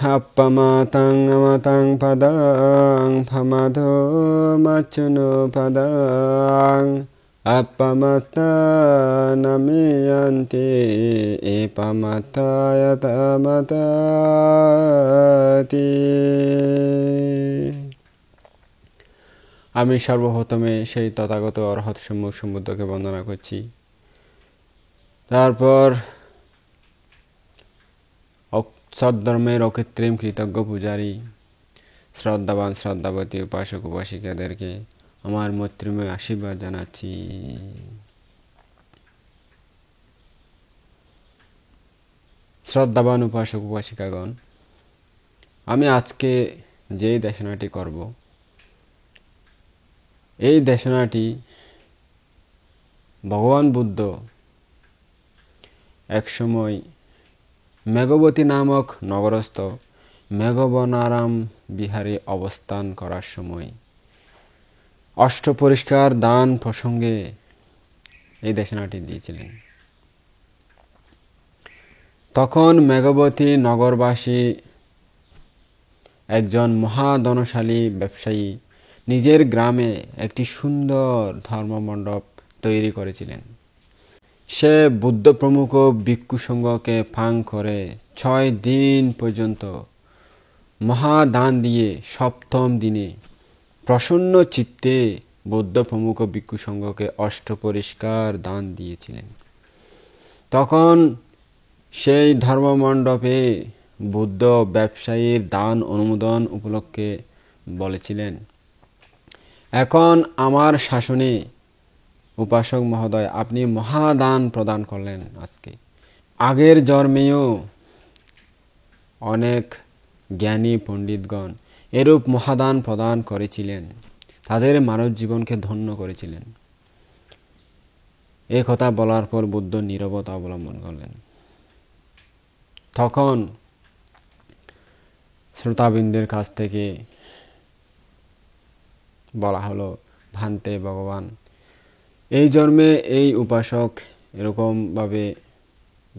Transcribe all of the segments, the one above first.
Appamatang amatang padang phamadho machuno padang appamatta namayanti epamatta yatamatati। আমি সর্বপ্রথমে সেই তথাগত অরহত সম্মুখ সমুদ্রকে বন্দনা করছি। তারপর সদ্ধর্মের অকৃত্রিম কৃতজ্ঞ পূজারী শ্রদ্ধাবান শ্রদ্ধাবতী উপাসক উপাসিকাদেরকে আমার মৈত্রীময় আশীর্বাদ জানাচ্ছি। শ্রদ্ধাবান উপাসক উপাসিকাগণ, আমি আজকে যেই দেশনাটি করব, এই দেশনাটি ভগবান বুদ্ধ একসময় মেঘবতী নামক নগরস্থ মেঘবনারাম বিহারে অবস্থান করার সময় অষ্টপরিষ্কার দান প্রসঙ্গে এই দেশনাটি দিয়েছিলেন। তখন মেঘবতী নগরবাসী একজন মহাধনশালী ব্যবসায়ী নিজের গ্রামে একটি সুন্দর ধর্মমণ্ডপ তৈরি করেছিলেন। সে বুদ্ধ প্রমুখ ভিক্ষু সংঘকে ফাঁক করে 6 দিন পর্যন্ত মহাদান দিয়ে সপ্তম দিনে প্রসন্ন চিত্তে বুদ্ধ প্রমুখ ভিক্ষু সংঘকে অষ্টপরিষ্কার দান দিয়েছিলেন। তখন সেই ধর্মমণ্ডপে বুদ্ধ ব্যবসায়ীর দান অনুমোদন উপলক্ষে বলেছিলেন, এখন আমার শাসনে উপাসক মহোদয় আপনি মহাদান প্রদান করলেন। আজকে আগের জন্মেও অনেক জ্ঞানী পণ্ডিতগণ এরূপ মহাদান প্রদান করেছিলেন, তাদের মানব জীবনকে ধন্য করেছিলেন। এ কথা বলার পর বুদ্ধ নীরবতা অবলম্বন করলেন। তখন শ্রোতাবৃন্দের কাছ থেকে বলা হলো, ভান্তে ভগবান, এই জন্মে এই উপাসক এরকমভাবে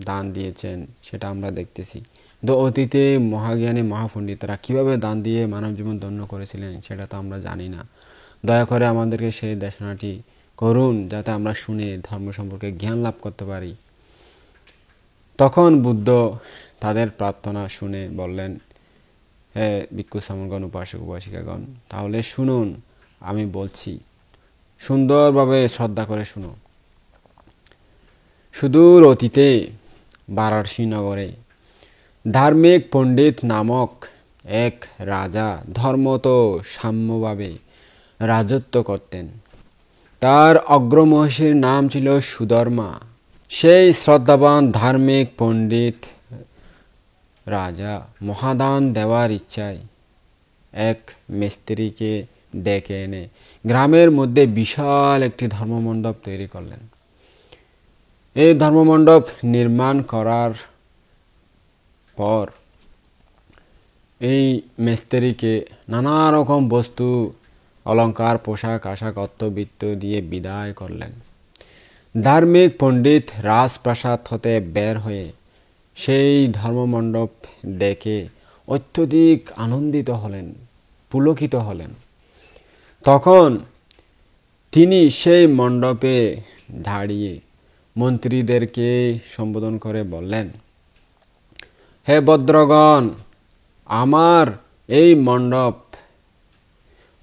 দান দিয়েছেন, সেটা আমরা দেখতেছি। তো অতীতে মহাজ্ঞানী মহাপণ্ডিতরা কীভাবে দান দিয়ে মানব জীবন ধন্য করেছিলেন সেটা তো আমরা জানি না। দয়া করে আমাদেরকে সেই দেশনাটি করুন, যাতে আমরা শুনে ধর্ম সম্পর্কে জ্ঞান লাভ করতে পারি। তখন বুদ্ধ তাদের প্রার্থনা শুনে বললেন, হে ভিক্ষু সমগণ, উপাসক উপাসিকাগণ, তাহলে শুনুন, আমি বলছি, সুন্দরভাবে শ্রদ্ধা করে শুনো। সুদূর অতীতে বারাণসী নগরে ধার্মিক পণ্ডিত নামক এক রাজা ধর্মত সাম্যভাবে রাজত্ব করতেন। তার অগ্রমহিষীর নাম ছিল সুধর্মা। সেই শ্রদ্ধাবান ধার্মিক পণ্ডিত রাজা মহাদান দেওয়ার ইচ্ছায় এক মিস্ত্রিকে ডেকে এনে গ্রামের মধ্যে বিশাল একটি ধর্মমণ্ডপ তৈরি করলেন। এই ধর্মমণ্ডপ নির্মাণ করার পর এই মিস্ত্রিকে নানা রকম বস্তু, অলংকার, পোশাক আশাক, অর্থবিত্ত দিয়ে বিদায় করলেন। ধার্মিক পণ্ডিত রাজপ্রাসাদ হতে বের হয়ে সেই ধর্মমণ্ডপ দেখে অত্যধিক আনন্দিত হলেন, পুলকিত হলেন। তখন তিনি সেই মণ্ডপে দাঁড়িয়ে মন্ত্রীদেরকে সম্বোধন করে বললেন, হে ভদ্রগণ, আমার এই মণ্ডপ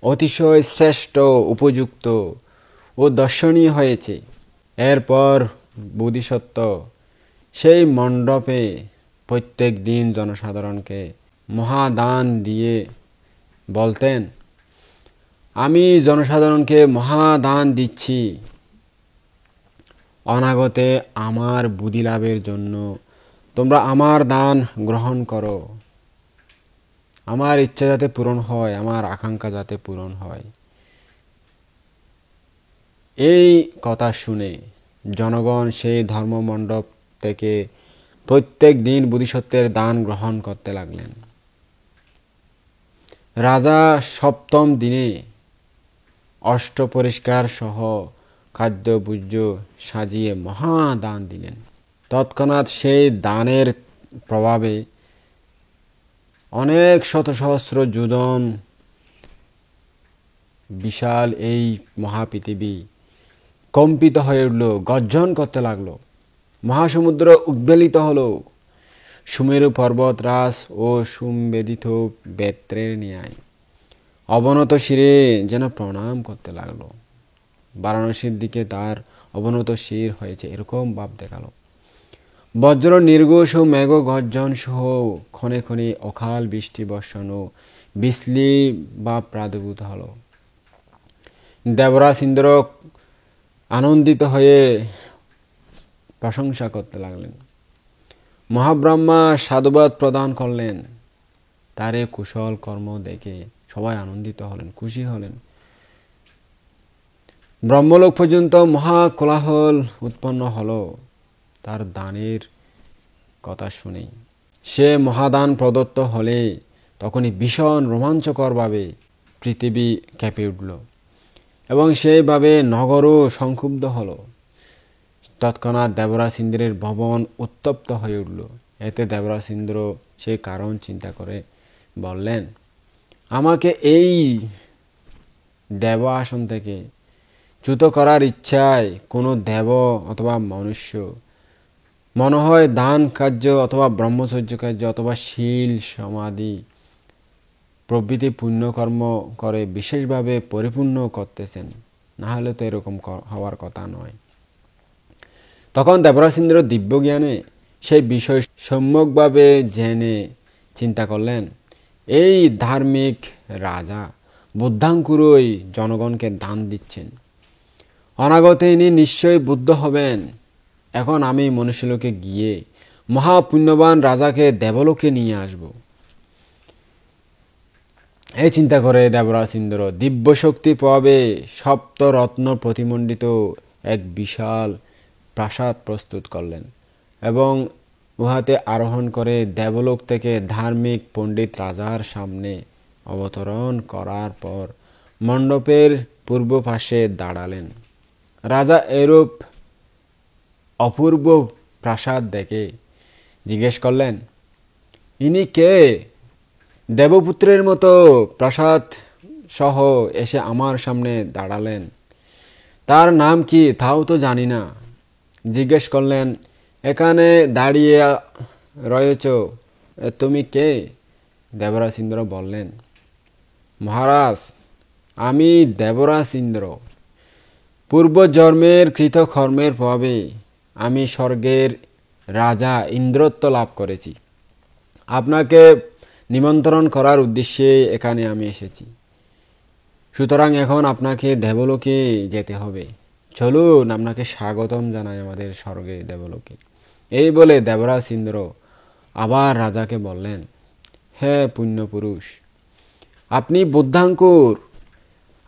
অতিশয় শ্রেষ্ঠ, উপযুক্ত ও দর্শনীয় হয়েছে। এরপর বোধিসত্ত্ব সেই মণ্ডপে প্রত্যেক দিন জনসাধারণকে মহাদান দিয়ে বলতেন, আমি জনসাধারণকে মহাদান দিচ্ছি, অনাগতে আমার বুদ্ধি লাভের জন্য তোমরা আমার দান গ্রহণ করো, আমার ইচ্ছা যাতে পূরণ হয়, আমার আকাঙ্ক্ষা যাতে পূরণ হয়। এই কথা শুনে জনগণ সেই ধর্মমণ্ডপ থেকে প্রত্যেক দিন বোধিসত্ত্বের দান গ্রহণ করতে লাগলেন। রাজা সপ্তম দিনে অষ্টপরিষ্কার সহ খাদ্যভোজ্য সাজিয়ে মহাদান দিলেন। তৎক্ষণাৎ সেই দানের প্রভাবে অনেক শত সহস্র যোজন বিশাল এই মহাপৃথিবী কম্পিত হয়ে উঠল, গর্জন করতে লাগলো। মহাসমুদ্র উদ্বেলিত হলো, সুমেরু পর্বতরাজ ও সুমবেদিত বেত্রের ন্যায় অবনত শিরে যেন প্রণাম করতে লাগলো। বারাণসীর দিকে তার অবনত শির হয়েছে এরকম ভাব দেখালো। বজ্র নির্ঘোষ ও মেঘ গর্জন সহ ক্ষণে ক্ষণে অকাল বৃষ্টি বর্ষণ ও বিসলি বা প্রাদুর্ভূত হলো। দেবরাজ ইন্দ্র আনন্দিত হয়ে প্রশংসা করতে লাগলেন। মহাব্রহ্মা সাধুবাদ প্রদান করলেন। তার এই কুশল কর্ম দেখে সবাই আনন্দিত হলেন, খুশি হলেন। ব্রহ্মলোক পর্যন্ত মহা কোলাহল উৎপন্ন হলো তার দানের কথা শুনেই। সে মহাদান প্রদত্ত হলে তখনই ভীষণ রোমাঞ্চকরভাবে পৃথিবী কেঁপে উঠল এবং সেইভাবে নগরও সংক্ষুব্ধ হলো। তৎক্ষণাৎ দেবরাজ ইন্দ্রের ভবন উত্তপ্ত হয়ে উঠল। এতে দেবরাজ ইন্দ্র সেই কারণ চিন্তা করে বললেন, আমাকে এই দেব আসন থেকে চ্যুত করার ইচ্ছায় কোনো দেব অথবা মনুষ্য মনে হয় দান কার্য অথবা ব্রহ্মচর্য কার্য অথবা শীল সমাধি প্রভৃতি পুণ্যকর্ম করে বিশেষভাবে পরিপূর্ণ করতেছেন, না হলে তো এরকম হওয়ার কথা নয়। তখন দেবরাজ ইন্দ্র দিব্যজ্ঞানে সেই বিষয় সম্যকভাবে জেনে চিন্তা করলেন, এই ধার্মিক রাজা বুদ্ধাঙ্কুরই জনগণকে দান দিচ্ছেন, অনাগতে ইনি নিশ্চয়ই বুদ্ধ হবেন। এখন আমি মনুষ্যলোকে গিয়ে মহাপুণ্যবান রাজাকে দেবলোকে নিয়ে আসব। এই চিন্তা করে দেবরাজ ইন্দ্র দিব্য শক্তি পাবে সপ্ত রত্ন প্রতিমণ্ডিত এক বিশাল প্রাসাদ প্রস্তুত করলেন এবং উহাতে আরোহণ করে দেবলোক থেকে ধার্মিক পণ্ডিত রাজার সামনে অবতরণ করার পর মণ্ডপের পূর্ব পাশে দাঁড়ালেন। রাজা এরূপ অপূর্ব প্রাসাদ দেখে জিজ্ঞেস করলেন, ইনি কে? দেবপুত্রের মতো প্রাসাদ সহ এসে আমার সামনে দাঁড়ালেন, তার নাম কি তাও তো জানি না। জিজ্ঞেস করলেন, এখানে দাঁড়িয়ে রয়েছ তুমি কে? দেবরাজ ইন্দ্র বললেন, মহারাজ, আমি দেবরাজ ইন্দ্র। পূর্বজন্মের কৃতকর্মের প্রভাবে আমি স্বর্গের রাজা ইন্দ্রত্ব লাভ করেছি। আপনাকে নিমন্ত্রণ করার উদ্দেশ্যে এখানে আমি এসেছি। সুতরাং এখন আপনাকে দেবলোকে যেতে হবে। চলুন আপনাকে স্বাগতম জানাই আমাদের স্বর্গে দেবলোকে। এই বলে দেবরাজ ইন্দ্র আবার রাজাকে বললেন, হে পুণ্যপুরুষ, আপনি বুদ্ধাঙ্কুর,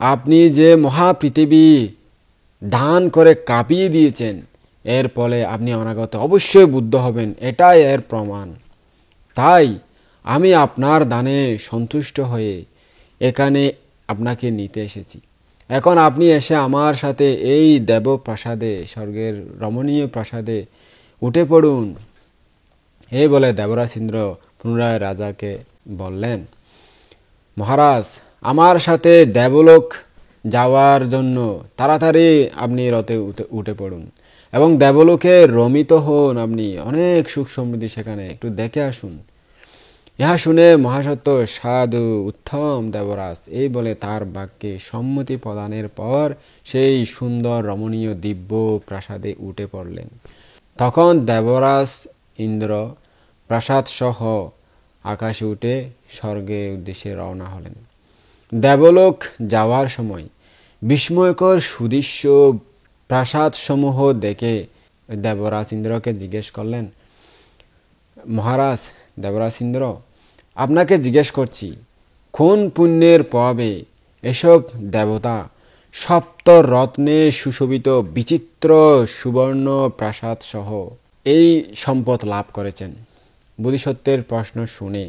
আপনি যে মহাপৃথিবী দান করে কাঁপিয়ে দিয়েছেন, এর ফলে আপনি অনাগত অবশ্যই বুদ্ধ হবেন, এটাই এর প্রমাণ। তাই আমি আপনার দানে সন্তুষ্ট হয়ে এখানে আপনাকে নিতে এসেছি। এখন আপনি এসে আমার সাথে এই দেবপ্রাসাদে, স্বর্গের রমণীয় প্রাসাদে উঠে পড়ুন। এই বলে দেবরাজ ইন্দ্র পুনরায় রাজাকে বললেন, মহারাজ, আমার সাথে দেবলোক যাওয়ার জন্য তাড়াতাড়ি আপনি রথে উঠে পড়ুন এবং দেবলোকে রমিত হন। আপনি অনেক সুখ সমৃদ্ধি সেখানে, একটু দেখে আসুন। ইহা শুনে মহাসত্য সাধু উত্তম দেবরাজ এই বলে তার বাক্যে সম্মতি প্রদানের পর সেই সুন্দর রমণীয় দিব্য প্রাসাদে উঠে পড়লেন। তখন দেবরাজ ইন্দ্র প্রাসাদ সহ আকাশে উঠে স্বর্গের উদ্দেশ্যে রওনা হলেন। দেবলোক যাওয়ার সময় বিস্ময়কর সুদৃশ্য প্রাসাদ সমূহ দেখে দেবরাজ ইন্দ্রকে জিজ্ঞেস করলেন, মহারাজ দেবরাজ ইন্দ্র, আপনাকে জিজ্ঞেস করছি, কোন পুণ্যের প্রভাবে এসব দেবতা সপ্ত রত্নে সুশোভিত বিচিত্র সুবর্ণ প্রাসাদ সহ এই সম্পদ লাভ করেছেন? বোধিসত্ত্বের প্রশ্ন শুনে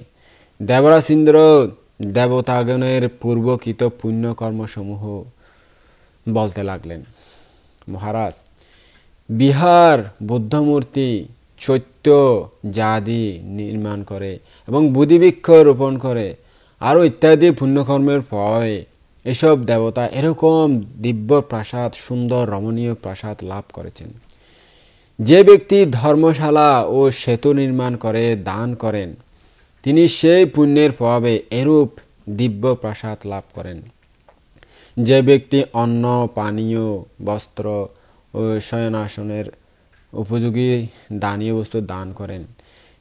দেবরাজ ইন্দ্র দেবতাগণের পূর্বকৃত পুণ্যকর্মসমূহ বলতে লাগলেন। মহারাজ, বিহার বুদ্ধমূর্তি চৈত্য জাদি নির্মাণ করে এবং বুদ্ধিবৃক্ষ রোপণ করে আরও ইত্যাদি পুণ্যকর্মের ফলে এসব দেবতা এরকম দিব্য প্রাসাদ, সুন্দর রমণীয় প্রাসাদ লাভ করেছেন। যে ব্যক্তি ধর্মশালা ও সেতু নির্মাণ করে দান করেন, তিনি সেই পুণ্যের প্রভাবে এরূপ দিব্য প্রাসাদ লাভ করেন। যে ব্যক্তি অন্ন, পানীয়, বস্ত্র ও শয়নাসনের উপযোগী দানীয় বস্তু দান করেন,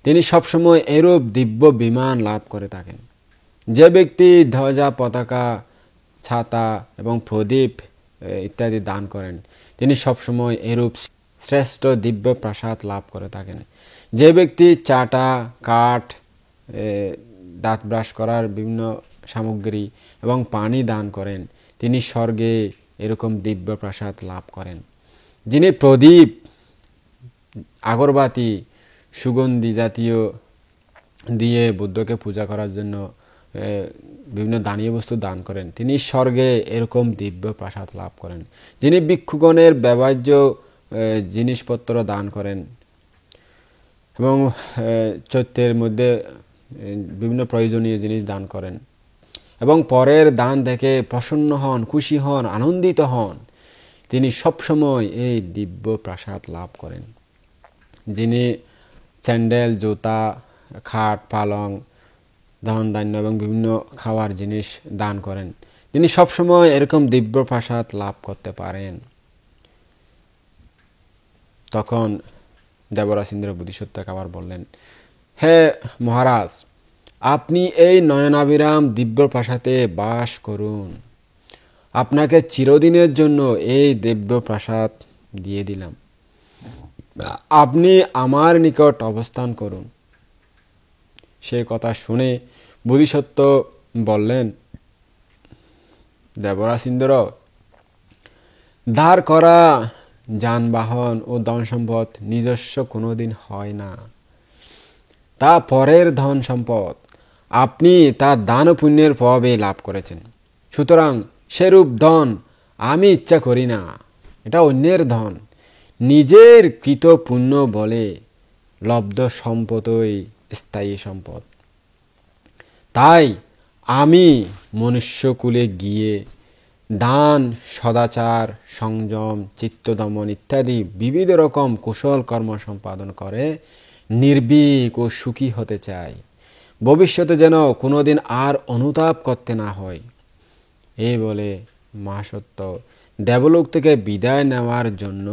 তিনি সবসময় এরূপ দিব্য বিমান লাভ করে থাকেন। যে ব্যক্তি ধ্বজা, পতাকা, ছাতা এবং প্রদীপ ইত্যাদি দান করেন, তিনি সবসময় এরূপ শ্রেষ্ঠ দিব্য প্রাসাদ লাভ করে থাকেন। যে ব্যক্তি চাটা, কাঠ, দাঁত ব্রাশ করার বিভিন্ন সামগ্রী এবং পানি দান করেন, তিনি স্বর্গে এরকম দিব্য প্রাসাদ লাভ করেন। যিনি প্রদীপ, আগরবাতি, সুগন্ধি জাতীয় দিয়ে বুদ্ধকে পূজা করার জন্য বিভিন্ন দানীয় বস্তু দান করেন, তিনি স্বর্গে এরকম দিব্য প্রাসাদ লাভ করেন। যিনি ভিক্ষুগণের ব্যবহার্য জিনিসপত্র দান করেন এবং চৈত্যের মধ্যে বিভিন্ন প্রয়োজনীয় জিনিস দান করেন এবং পরের দান দেখে প্রসন্ন হন, খুশি হন, আনন্দিত হন, তিনি সবসময় এই দিব্য প্রাসাদ লাভ করেন। যিনি স্যান্ডেল, জুতা, খাট, পালং, ধন ধান্য এবং বিভিন্ন খাওয়ার জিনিস দান করেন, তিনি সবসময় এরকম দিব্য প্রাসাদ লাভ করতে পারেন। তখন দেবরাজ ইন্দ্র বোধিসত্ত্বকে আবার বললেন, হে মহারাজ, আপনি এই নয়নাভিরাম দিব্য প্রাসাদে বাস করুন। আপনাকে চিরদিনের জন্য এই দিব্য প্রাসাদ দিয়ে দিলাম। আপনি আমার নিকট অবস্থান করুন। সে কথা শুনে বোধিসত্ত্ব বললেন, দেবরাজ ইন্দ্র, ধার করা যানবাহন ও ধন সম্পদ নিজস্ব কোনোদিন হয় না, তা পরের ধন সম্পদ। আপনি তা দান ও পুণ্যের প্রভাবে লাভ করেছেন। সুতরাং সেরূপ ধন আমি ইচ্ছা করি না, এটা অন্যের ধন। নিজের কৃত পুণ্য বলে লব্ধ সম্পদই স্থায়ী সম্পদ। তাই আমি মনুষ্যকুলে গিয়ে দান, সদাচার, সংযম, চিত্তদমন ইত্যাদি বিবিধ রকম কুশল কর্ম সম্পাদন করে নির্ভীক ও সুখী হতে চাই, ভবিষ্যতে যেন কোনোদিন আর অনুতাপ করতে না হয়। এই বলে মহাসত্য দেবলোক থেকে বিদায় নেওয়ার জন্য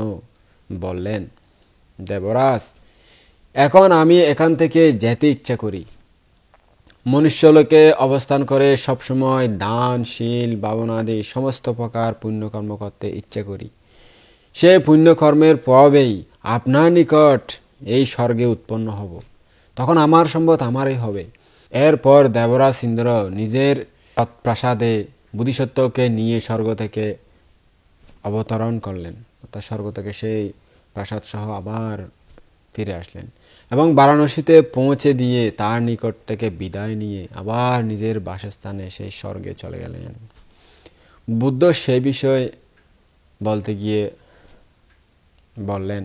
বললেন, দেবরাজ, এখন আমি এখান থেকে যেতে ইচ্ছা করি। মনুষ্যলোকে অবস্থান করে সবসময় দান, শীল, ভাবনাদি সমস্ত প্রকার পুণ্যকর্ম করতে ইচ্ছা করি। সে পুণ্যকর্মের প্রভাবেই আপনার নিকট এই স্বর্গে উৎপন্ন হব। তখন আমার সম্পদ আমারই হবে। এরপর দেবরাজ ইন্দ্র নিজের প্রাসাদে বোধিসত্ত্বকে নিয়ে স্বর্গ থেকে অবতরণ করলেন, অর্থাৎ স্বর্গ থেকে সেই প্রাসাদ সহ আবার ফিরে আসলেন এবং বারাণসীতে পৌঁছে দিয়ে তার নিকট থেকে বিদায় নিয়ে আবার নিজের বাসস্থানে সেই স্বর্গে চলে গেলেন। বুদ্ধ সে বিষয় বলতে গিয়ে বললেন,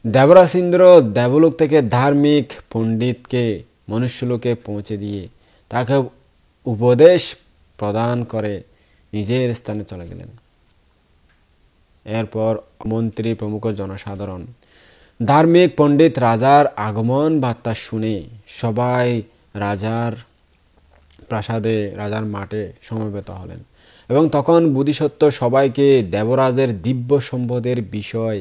দেবরাজ ইন্দ্র দেবলোক থেকে ধার্মিক পণ্ডিতকে মনুষ্যলোকে পৌঁছে দিয়ে তাকে উপদেশ প্রদান করে নিজের স্থানে চলে গেলেন। এরপর মন্ত্রী প্রমুখ জনসাধারণ ধার্মিক পণ্ডিত রাজার আগমন বার্তা শুনে সবাই রাজার প্রাসাদে, রাজার মাঠে সমবেত হলেন এবং তখন বোধিসত্ত্ব সবাইকে দেবরাজের দিব্য সম্পদের বিষয়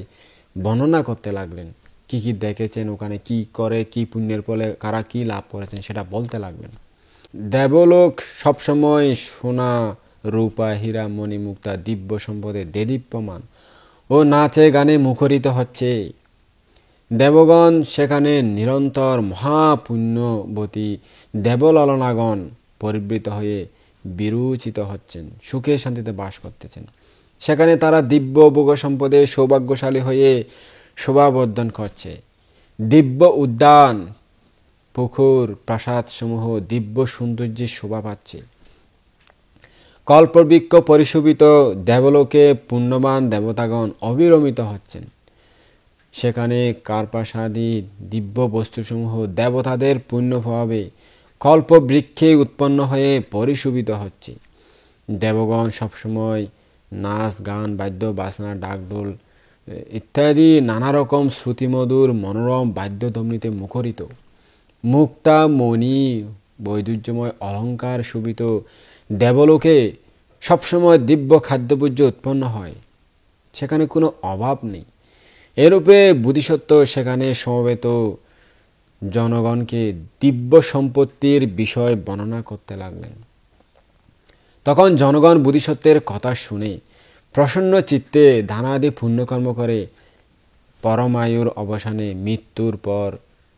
বর্ণনা করতে লাগলেন। কি কি দেখেছেন, ওখানে কি করে, কি পুণ্যের ফলে কারা কি লাভ করেছেন সেটা বলতে লাগলেন। দেবলোক সবসময় সোনা, রূপা, হীরা, মণি, মুক্তা দিব্য সম্পদে দেদীপ্যমান ও নাচে গানে মুখরিত হচ্ছে। দেবগণ সেখানে নিরন্তর মহাপুণ্যবতী দেবললনাগণ পরিবৃত হয়ে বিরুচিত হচ্ছেন, সুখে শান্তিতে বাস করতেছেন। সেখানে তারা দিব্য ভোগ সম্পদে সৌভাগ্যশালী হয়ে শোভাবর্ধন করছে। দিব্য উদ্যান, পুকুর, প্রাসাদ সমূহ দিব্য সৌন্দর্যে শোভা পাচ্ছে। কল্পবৃক্ষ পরিশোভিত দেবলোকে পুণ্যবান দেবতাগণ অবিরমিত হচ্ছেন। সেখানে কার্পাসাদি দিব্য বস্তুসমূহ দেবতাদের পুণ্য প্রভাবে কল্পবৃক্ষে উৎপন্ন হয়ে পরিশোভিত হচ্ছে। দেবগণ সবসময় নাচ গান বাদ্য বাজনা ডাকডোল ইত্যাদি নানা রকম শ্রুতিমধুর মনোরম বাদ্যধ্বনিতে মুখরিত। মুক্তা মণি বৈদুর্যময় অলঙ্কার শোভিত দেবলোকে সবসময় দিব্য খাদ্যভোজ্য উৎপন্ন হয়, সেখানে কোনো অভাব নেই। এরূপে বোধিসত্ত্ব সেখানে সমবেত জনগণকে দিব্য সম্পত্তির বিষয় বর্ণনা করতে লাগলেন। তখন জনগণ বোধিসত্ত্বের কথা শুনে প্রসন্ন চিত্তে দানাদি পুণ্যকর্ম করে পরমায়ুর অবসানে মৃত্যুর পর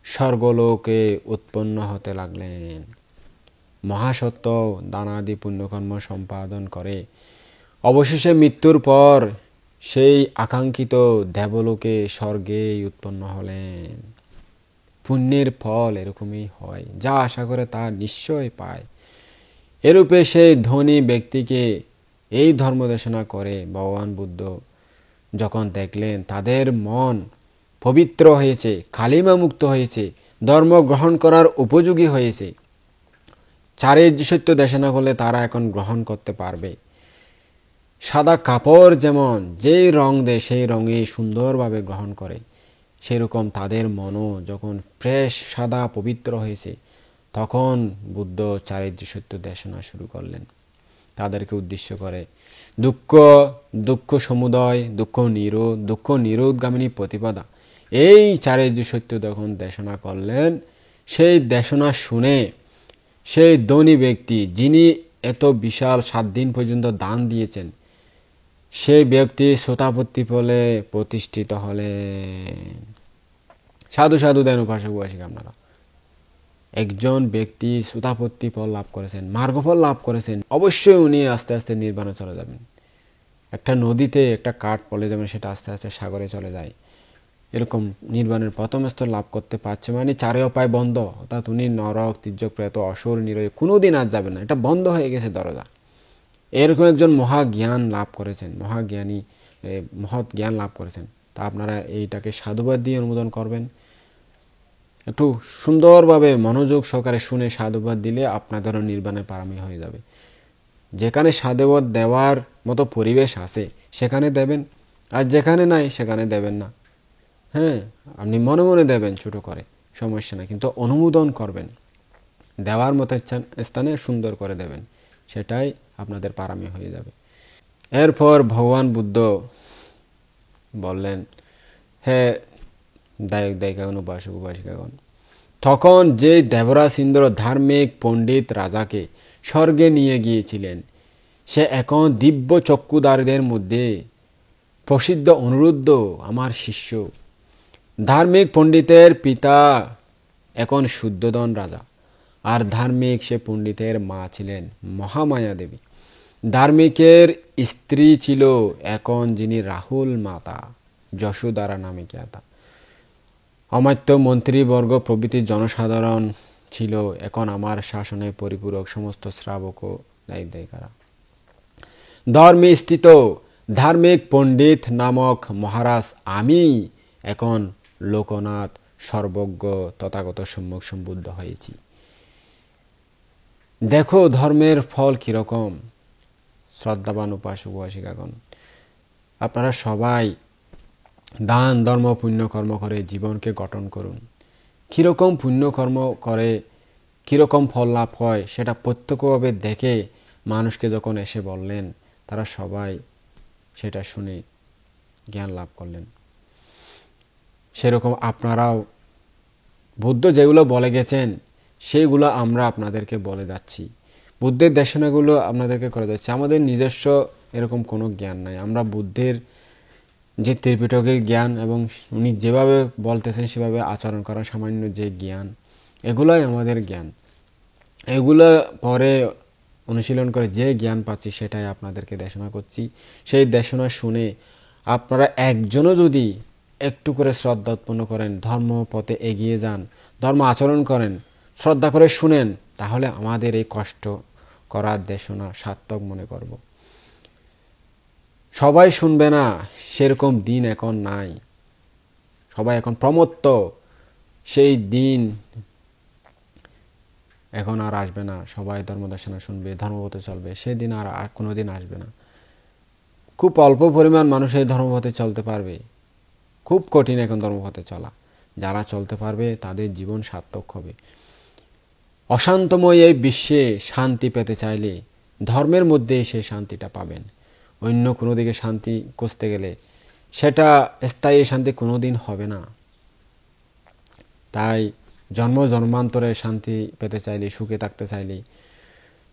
স্বর্গলোকে উৎপন্ন হতে লাগলেন। মহাসত্ত্ব দানাদি পুণ্যকর্ম সম্পাদন করে অবশেষে মৃত্যুর পর সেই আকাঙ্ক্ষিত দেবলোকে স্বর্গে উৎপন্ন হলেন। পুণ্যের ফল এরকমই হয়, যা আশা করে তা নিশ্চয় পায়। এরূপে সেই ধনী ব্যক্তিকে এই ধর্মদেশনা করে ভগবান বুদ্ধ যখন দেখলেন তাদের মন পবিত্র হয়েছে, কালিমা মুক্ত হয়েছে, ধর্ম গ্রহণ করার উপযোগী হয়েছে, চারিত্রিক দেশনা করলে তারা এখন গ্রহণ করতে পারবে। সাদা কাপড় যেমন যেই রং দেয় সেই রঙে সুন্দরভাবে গ্রহণ করে, সেরকম তাদের মনও যখন ফ্রেশ সাদা পবিত্র হয়েছে, তখন বুদ্ধ চারিত্রিক সত্য দেশনা শুরু করলেন তাদেরকে উদ্দেশ্য করে। দুঃখ সমুদয়, দুঃখ নিরোধগামিনী প্রতিপদা, এই চারিত্রিক সত্য যখন দেশনা করলেন, সেই দেশনা শুনে সেই ধনী ব্যক্তি যিনি এত বিশাল 7 দিন পর্যন্ত দান দিয়েছেন, সেই ব্যক্তি শ্রোতাপত্তি ফলে প্রতিষ্ঠিত হলেন। সাধু সাধু দেন উপাসক উপাসিক, আপনারা একজন ব্যক্তি শ্রোতাপত্তি ফল লাভ করেছেন, মার্গফল লাভ করেছেন, অবশ্যই উনি আস্তে আস্তে নির্বাণে চলে যাবেন। একটা নদীতে একটা কাঠ পড়লে যেমন সেটা আস্তে আস্তে সাগরে চলে যায়, এরকম নির্বাণের প্রথম স্তর লাভ করতে পারছে মানে চারে উপায় বন্ধ, অর্থাৎ উনি নরক তির্যক প্রেত অসুর নিরয় কোনোদিন আর যাবেন না, এটা বন্ধ হয়ে গেছে দরজা। এরকম একজন মহাজ্ঞান লাভ করেছেন, মহাজ্ঞানী মহৎ জ্ঞান লাভ করেছেন, তা আপনারা এইটাকে সাধুবাদ দিয়ে অনুমোদন করবেন। একটু সুন্দরভাবে মনোযোগ সহকারে শুনে সাধুবাদ দিলে আপনাদেরও নির্বাণে পারামি হয়ে যাবে। যেখানে সাধুবাদ দেওয়ার মতো পরিবেশ আছে সেখানে দেবেন, আর যেখানে নাই সেখানে দেবেন না। হ্যাঁ, আপনি মনে মনে দেবেন ছোট করে, সমস্যা না, কিন্তু অনুমোদন করবেন, দেওয়ার মতো স্থানে সুন্দর করে দেবেন, সেটাই আপনাদের পারামি হয়ে যাবে। এরপর ভগবান বুদ্ধ বললেন, হে দায়ক দায়িকাগণ উপাসক উপাসিকাগণ, তখন যে দেবরাজ ইন্দ্র ধার্মিক পণ্ডিত রাজাকে স্বর্গে নিয়ে গিয়েছিলেন, সে এখন দিব্য চক্ষুদারীদের মধ্যে প্রসিদ্ধ অনুরুদ্ধ আমার শিষ্য। ধার্মিক পণ্ডিতের পিতা এখন শুদ্ধোধন রাজা, আর ধার্মিক সে পণ্ডিতের মা ছিলেন মহামায়া দেবী। ধার্মিকের স্ত্রী ছিল এখন যিনি রাহুল মাতা যশোদারা নামে খ্যাতা। অমাত্য মন্ত্রীবর্গ প্রভৃতি জনসাধারণ ছিল এখন আমার শাসনে পরিপূরক সমস্ত শ্রাবক ও দায়িত্বকারা। ধর্মে স্থিত ধার্মিক পণ্ডিত নামক মহারাজ আমি এখন লোকনাথ সর্বজ্ঞ তথাগত সম্যক সম্বুদ্ধ হয়েছি। দেখো ধর্মের ফল কিরকম। শ্রদ্ধাবান উপাসক উপাসিকাগণ, আপনারা সবাই দান ধর্ম পুণ্যকর্ম করে জীবনকে গঠন করুন। কীরকম পুণ্যকর্ম করে কীরকম ফল লাভ হয় সেটা প্রত্যক্ষভাবে দেখে মানুষকে যখন এসে বললেন, তারা সবাই সেটা শুনে জ্ঞান লাভ করলেন। সেরকম আপনারাও বুদ্ধ যেগুলো বলে গেছেন সেইগুলো আমরা আপনাদেরকে বলে যাচ্ছি। বুদ্ধের দেশনাগুলো আপনাদেরকে করে যাচ্ছে। আমাদের নিজস্ব এরকম কোনো জ্ঞান নাই। আমরা বুদ্ধের যে ত্রিপিটকের জ্ঞান এবং উনি যেভাবে বলতেছেন সেভাবে আচরণ করা সামান্য যে জ্ঞান, এগুলোই আমাদের জ্ঞান। এগুলো পরে অনুশীলন করে যে জ্ঞান পাচ্ছি সেটাই আপনাদেরকে দেশনা করছি। সেই দেশনা শুনে আপনারা একজনও যদি একটু করে শ্রদ্ধা উৎপন্ন করেন, ধর্ম পথে এগিয়ে যান, ধর্ম আচরণ করেন, শ্রদ্ধা করে শুনেন, তাহলে আমাদের এই কষ্ট করার দেশনা সার্থক মনে করব। সবাই শুনবে না সেরকম দিন এখন নাই। সবাই এখন প্রমত্ত। সেই দিন এখন আর আসবে না, সবাই ধর্মদেশনা শুনবে, ধর্মপথে চলবে, সেদিন আর কোনোদিন আসবে না। খুব অল্প পরিমাণ মানুষ এই ধর্মপথে চলতে পারবে। খুব কঠিন এখন ধর্মপথে চলা। যারা চলতে পারবে তাদের জীবন সার্থক হবে। অশান্তময় এই বিশ্বে শান্তি পেতে চাইলে ধর্মের মধ্যে সেই শান্তিটা পাবেন। অন্য কোনো দিকে শান্তি খুঁজতে গেলে সেটা স্থায়ী শান্তি কোনো দিন হবে না। তাই জন্ম জন্মান্তরে শান্তি পেতে চাইলে, সুখে থাকতে চাইলে,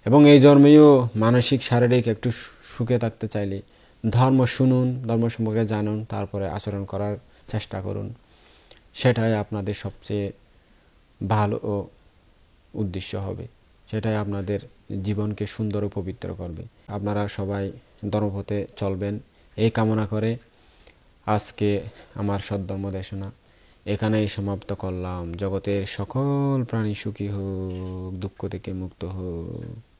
এবং এই জন্মেও মানসিক শারীরিক একটু সুখে থাকতে চাইলে ধর্ম শুনুন, ধর্ম সম্পর্কে জানুন, তারপরে আচরণ করার চেষ্টা করুন। সেটাই আপনাদের সবচেয়ে ভালো উদ্দেশ্য হবে। সেটাই আপনাদের জীবনকে সুন্দর ও পবিত্র করবে। আপনারা সবাই ধর্মপথে চলবেন এই কামনা করে আজকে আমার সদ্ধর্ম দেশনা এখানেই সমাপ্ত করলাম। জগতের সকল প্রাণী সুখী হোক, দুঃখ থেকে মুক্ত হোক।